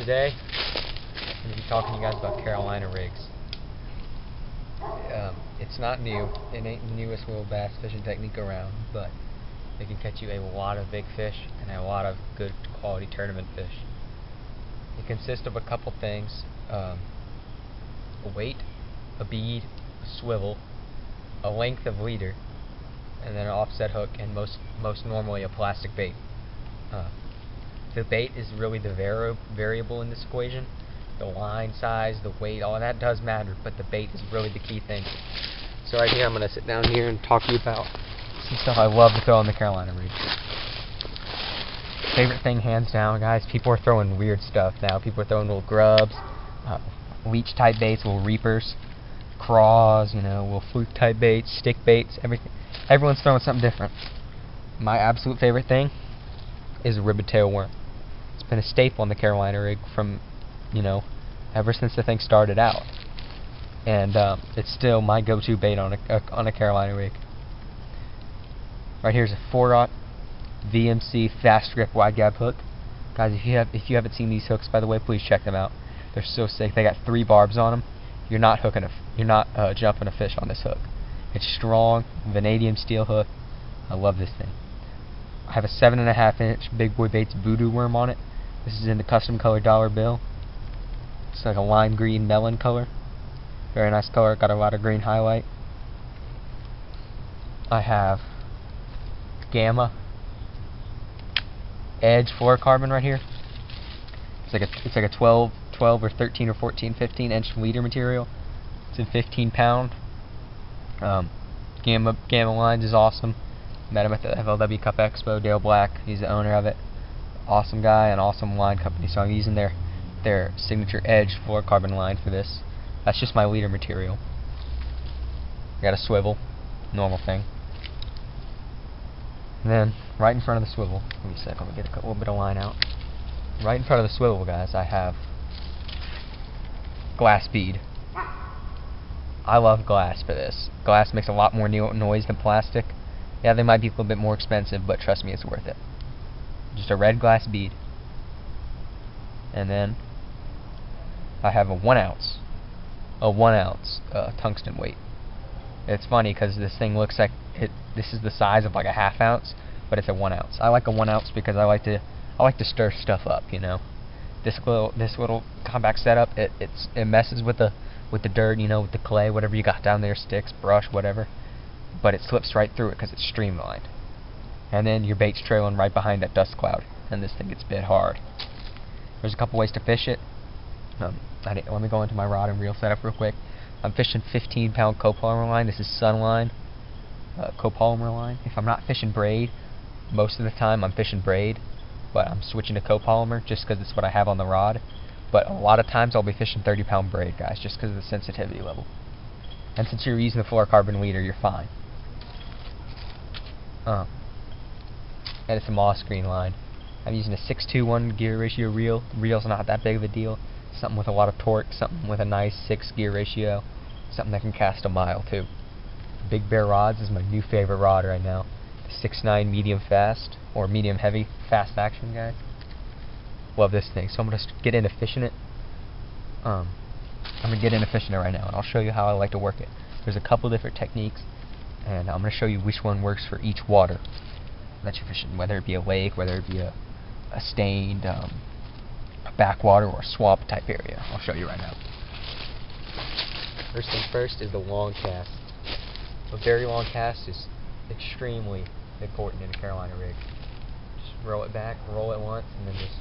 Today, I'm going to be talking to you guys about Carolina rigs. It's not new. It ain't the newest little bass fishing technique around, but it can catch you a lot of big fish and a lot of good quality tournament fish. It consists of a couple things: a weight, a bead, a swivel, a length of leader, and then an offset hook, and most normally a plastic bait. The bait is really the variable in this equation. The line size, the weight, all of that does matter, but the bait is really the key thing. So right here, I'm going to sit down here and talk to you about some stuff I love to throw on the Carolina rig. Favorite thing, hands down, guys, people are throwing weird stuff now. People are throwing little grubs, leech type baits, little reapers, craws, little fluke type baits, stick baits, everything. Everyone's throwing something different. My absolute favorite thing is a ribbon tail worm. It's been a staple on the Carolina rig from, ever since the thing started out, and it's still my go-to bait on a Carolina rig. Right here's a 4/0 VMC fast grip wide gap hook, guys. If you haven't seen these hooks, by the way, please check them out. They're so sick. They got 3 barbs on them. You're not jumping a fish on this hook. It's strong, vanadium steel hook. I love this thing. I have a 7.5-inch Big Boy Baits voodoo worm on it. This is in the custom color dollar bill. It's like a lime green melon color. Very nice color. Got a lot of green highlight. I have Gamma Edge fluorocarbon right here. It's like a 12 or 13 or 14, 15-inch leader material. It's in 15-pound. Gamma Lines is awesome. Met him at the FLW Cup Expo. Dale Black, he's the owner of it. Awesome guy and awesome line company. So I'm using their signature Edge fluorocarbon line for this. That's just my leader material. I got a swivel, normal thing. And then right in front of the swivel, give me a sec, let me get a little bit of line out. Right in front of the swivel, guys, I have glass bead. I love glass for this. Glass makes a lot more noise than plastic. Yeah, they might be a little bit more expensive, but trust me, it's worth it. Just a red glass bead. And then I have a 1 ounce tungsten weight. It's funny because this thing looks like this is the size of like a 1/2 ounce, but it's a 1 ounce. I like a 1 ounce because I like to stir stuff up. This little compact setup, it messes with the dirt, with the clay, whatever you got down there, sticks, brush, whatever. But it slips right through it because it's streamlined. And then your bait's trailing right behind that dust cloud, and this thing gets bit hard. There's a couple ways to fish it. Let me go into my rod and reel setup real quick. I'm fishing 15-pound copolymer line. This is Sunline copolymer line. If I'm not fishing braid, most of the time I'm fishing braid, but I'm switching to copolymer just because it's what I have on the rod. But a lot of times I'll be fishing 30-pound braid, guys, just because of the sensitivity level. And since you're using the fluorocarbon leader, you're fine. And it's a moss green line. I'm using a 6:1 gear ratio reel. The reel's not that big of a deal. Something with a lot of torque, something with a nice 6 gear ratio, something that can cast a mile too. Big Bear Rods is my new favorite rod right now. The 6.9 medium fast, or medium heavy fast action, guys. Love this thing. So I'm gonna get into fishing it. I'm gonna get into fishing it right now, and I'll show you how I like to work it. There's a couple different techniques, and I'm gonna show you which one works for each water that you're fishing, whether it be a lake, whether it be a stained a backwater or a swamp type area. I'll show you right now. First thing first is the long cast. A very long cast is extremely important in a Carolina rig. Just roll it back, roll it once, and then just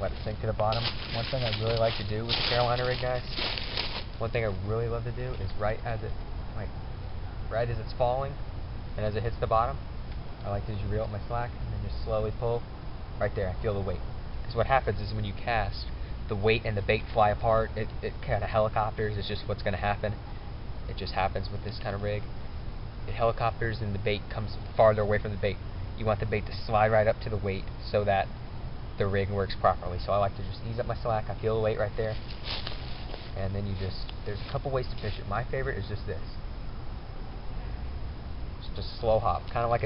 let it sink to the bottom. One thing I really like to do with the Carolina rig, guys, one thing I really love to do is right as it's falling and as it hits the bottom, I like to just reel up my slack and then just slowly pull. Right there, I feel the weight. Because what happens is when you cast, the weight and the bait fly apart. It kind of helicopters. It's just what's going to happen. It just happens with this kind of rig. It helicopters and the bait comes farther away from the bait. You want the bait to slide right up to the weight so that the rig works properly. So I like to just ease up my slack. I feel the weight right there. And then there's a couple ways to fish it. My favorite is just this. just slow hop, kind of like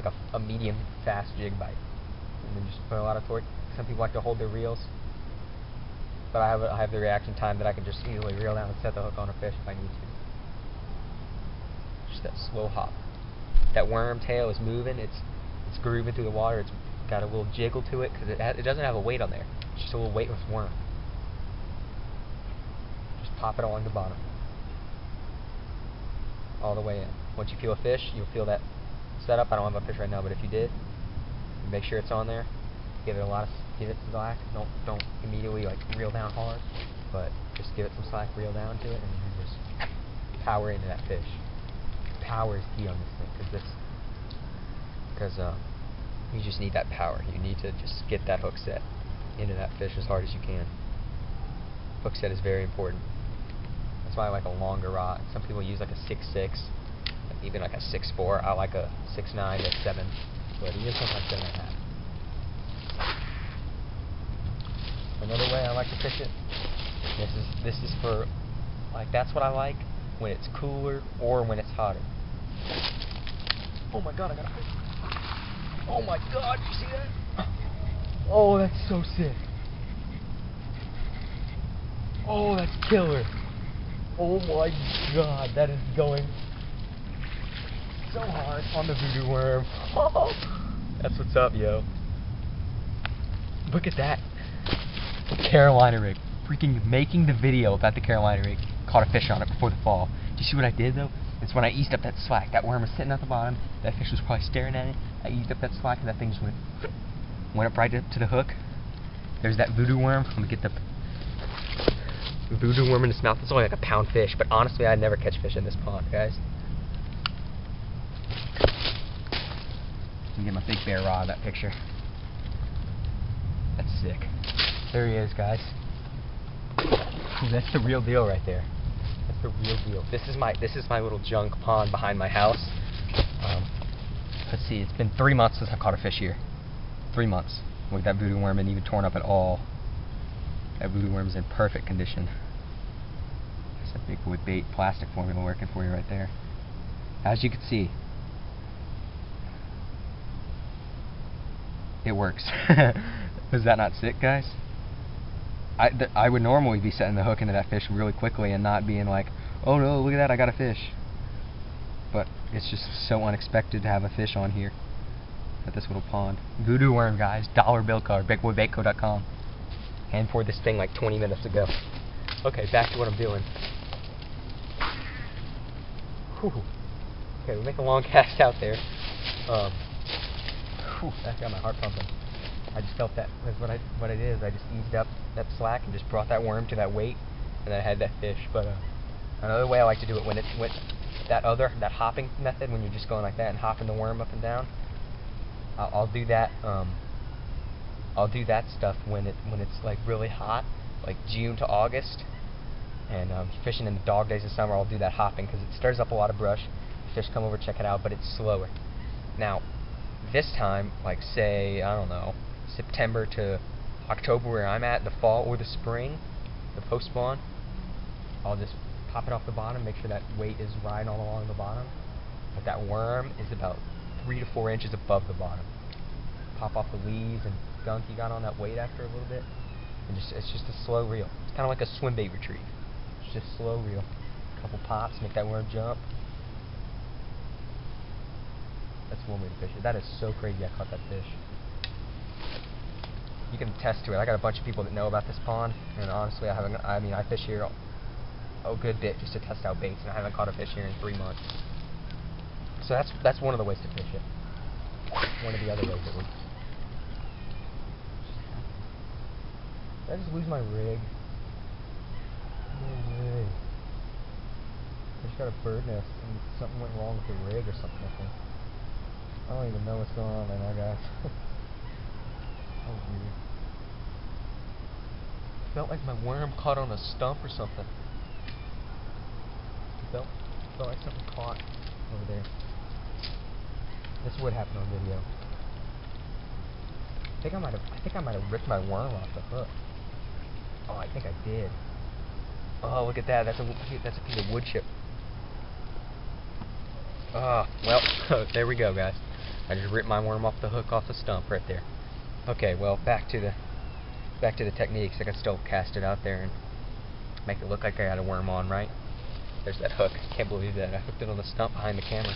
a medium fast jig bite, and then just put a lot of torque. Some people like to hold their reels, but I have the reaction time that I can just easily reel down and set the hook on a fish if I need to. Just that slow hop. That worm tail is moving. It's grooving through the water. It's got a little jiggle to it because it doesn't have a weight on there. It's just a little weightless worm. Just pop it along the bottom, all the way in. Once you feel a fish, you'll feel that setup. I don't have a fish right now, but if you did, make sure it's on there. Give it slack. Don't immediately like reel down hard, but just give it some slack, reel down to it, and then just power into that fish. Power is key on this thing because you just need that power. You need to just get that hook set into that fish as hard as you can. Hook set is very important. That's why I like a longer rod. Some people use like a 6.6, even like a 6.4. I like a 6.9 to 7, but even sometimes 7.5. Another way I like to fish it. This is for like that's what I like when it's cooler or when it's hotter. Oh my god, I got a fish. Oh my god, you see that? Oh, that's so sick. Oh, that's killer. Oh my god, that is going so hard on the voodoo worm. Oh, that's what's up, yo. Look at that. Carolina rig. Freaking making the video about the Carolina rig. Caught a fish on it before the fall. Do you see what I did though? It's when I eased up that slack. That worm was sitting at the bottom. That fish was probably staring at it. I eased up that slack and that thing just went up right up to the hook. There's that voodoo worm. I'm gonna get the voodoo worm in its mouth. It's only like a pound fish, but honestly, I'd never catch fish in this pond, guys. Let me get my big bear rod of that picture. That's sick. There he is, guys. Ooh, that's the real deal right there. That's the real deal. This is my little junk pond behind my house. Let's see, it's been 3 months since I caught a fish here. 3 months. With that voodoo worm isn't even torn up at all. That voodoo worm's in perfect condition. There's that big wood bait plastic formula working for you right there. As you can see, it works. Was that not sick, guys? I would normally be setting the hook into that fish really quickly and not being like, oh no, look at that, I got a fish. But it's just so unexpected to have a fish on here at this little pond. Voodoo worm, guys. $1 bill card. BigBoyBaitCo.com. Hand poured this thing like 20 minutes ago. Okay, back to what I'm doing. Whew. Okay, we make a long cast out there. That got my heart pumping. I just felt that what I did is I just eased up that slack and just brought that worm to that weight, and then I had that fish. But another way I like to do it when that hopping method, when you're just going like that and hopping the worm up and down, I'll do that. I'll do that stuff when it's like really hot, like June to August, and fishing in the dog days of summer. I'll do that hopping because it stirs up a lot of brush. Fish come over, check it out, but it's slower. Now, this time, like say, I don't know, September to October where I'm at, the fall or the spring, the post-spawn, I'll just pop it off the bottom, make sure that weight is right all along the bottom. But that worm is about 3 to 4 inches above the bottom. Pop off the leaves and gunk you got on that weight after a little bit, and it's just a slow reel. It's kind of like a swim bait retrieve. It's just slow reel. A couple pops, make that worm jump. That's one way to fish it. That is so crazy I caught that fish. You can attest to it. I got a bunch of people that know about this pond, and honestly, I fish here a good bit just to test out baits, and I haven't caught a fish here in 3 months. So that's one of the ways to fish it. One of the other ways at least. Did I just lose my rig? No way. I just got a bird nest and something went wrong with the rig or something, I think. I don't even know what's going on right now, guys. Oh, weird. Felt like my worm caught on a stump or something. Felt like something caught over there. This would happen on video. I think I might have ripped my worm off the hook. Oh, I think I did. Oh, look at that. That's a piece of wood chip. Well, there we go, guys. I just ripped my worm off the hook off the stump right there. Okay, well, back to the techniques. I can still cast it out there and make it look like I had a worm on, right? There's that hook. Can't believe that I hooked it on the stump behind the camera.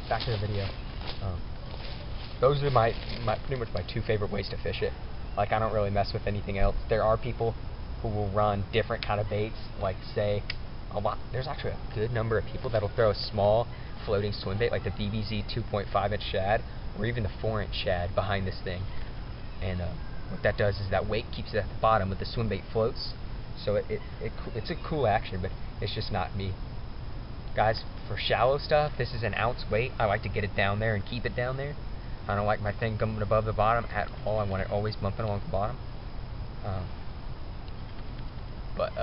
Back to the video. Those are pretty much my two favorite ways to fish it. Like, I don't really mess with anything else. There are people who will run different kind of baits, like, say, there's actually a good number of people that'll throw a small floating swim bait, like the BBZ 2.5-inch shad, or even the 4-inch shad behind this thing. And what that does is that weight keeps it at the bottom, but the swim bait floats. So it's a cool action, but it's just not me. Guys, for shallow stuff, this is an ounce weight. I like to get it down there and keep it down there. I don't like my thing coming above the bottom at all. I want it always bumping along the bottom. But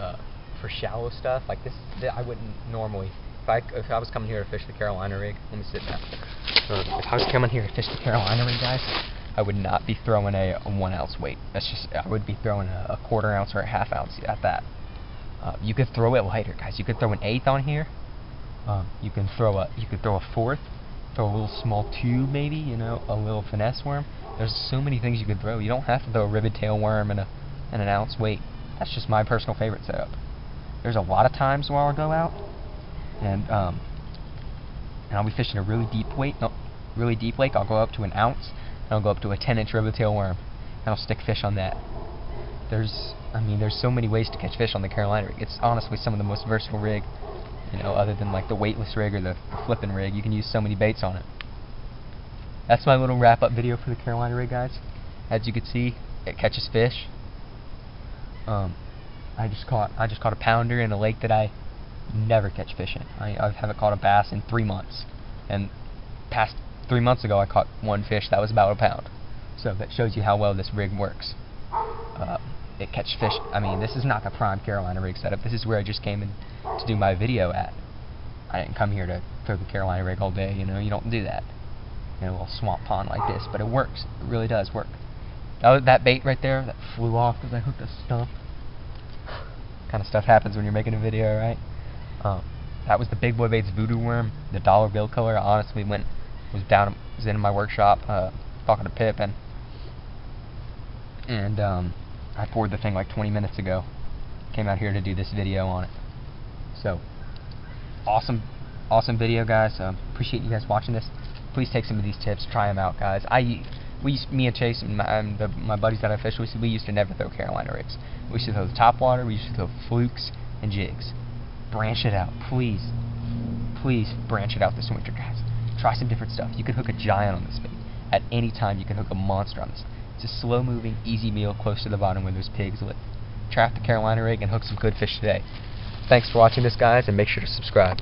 for shallow stuff like this, I wouldn't normally. If I was coming here to fish the Carolina rig, let me sit down. If I was coming here to fish the Carolina rig, guys, I would not be throwing a 1 ounce weight. I would be throwing a 1/4 ounce or a 1/2 ounce at that. You could throw it lighter, guys. You could throw an 1/8 on here. You could throw a 1/4. Throw a little small tube, maybe, you know, a little finesse worm. There's so many things you could throw. You don't have to throw a rivet tail worm and an ounce weight. That's just my personal favorite setup. There's a lot of times where I'll go out and I'll be fishing a really deep lake. I'll go up to an ounce and I'll go up to a 10-inch rivet tail worm and I'll stick fish on that. There's so many ways to catch fish on the Carolina rig. It's honestly some of the most versatile rig. You know, other than like the weightless rig or the flipping rig, you can use so many baits on it. That's my little wrap-up video for the Carolina rig, guys. As you can see, it catches fish. I just caught a pounder in a lake that I never catch fish in. I haven't caught a bass in 3 months, and past 3 months ago I caught one fish that was about a pound. So that shows you how well this rig works. It catches fish. I mean, this is not the prime Carolina rig setup. This is where I just came in to do my video at. I didn't come here to throw the Carolina rig all day, you know. You don't do that in a little swamp pond like this, but it works. It really does work. That bait right there that flew off because I hooked a stump. Kind of stuff happens when you're making a video, right? That was the Big Boy Baits Voodoo Worm, the dollar bill color. I honestly was in my workshop talking to Pip, and I poured the thing like 20 minutes ago. Came out here to do this video on it. So, awesome video, guys. Appreciate you guys watching this. Please take some of these tips, try them out, guys. Me and Chase and my buddies that I fish with, we used to never throw Carolina rigs. We used to throw the top water. We used to throw flukes and jigs. Branch it out, please. Please branch it out this winter, guys. Try some different stuff. You can hook a giant on this bait. At any time, you can hook a monster on this. It's a slow-moving, easy meal close to the bottom where those pigs live. Trap the Carolina rig and hook some good fish today. Thanks for watching this, guys, and make sure to subscribe.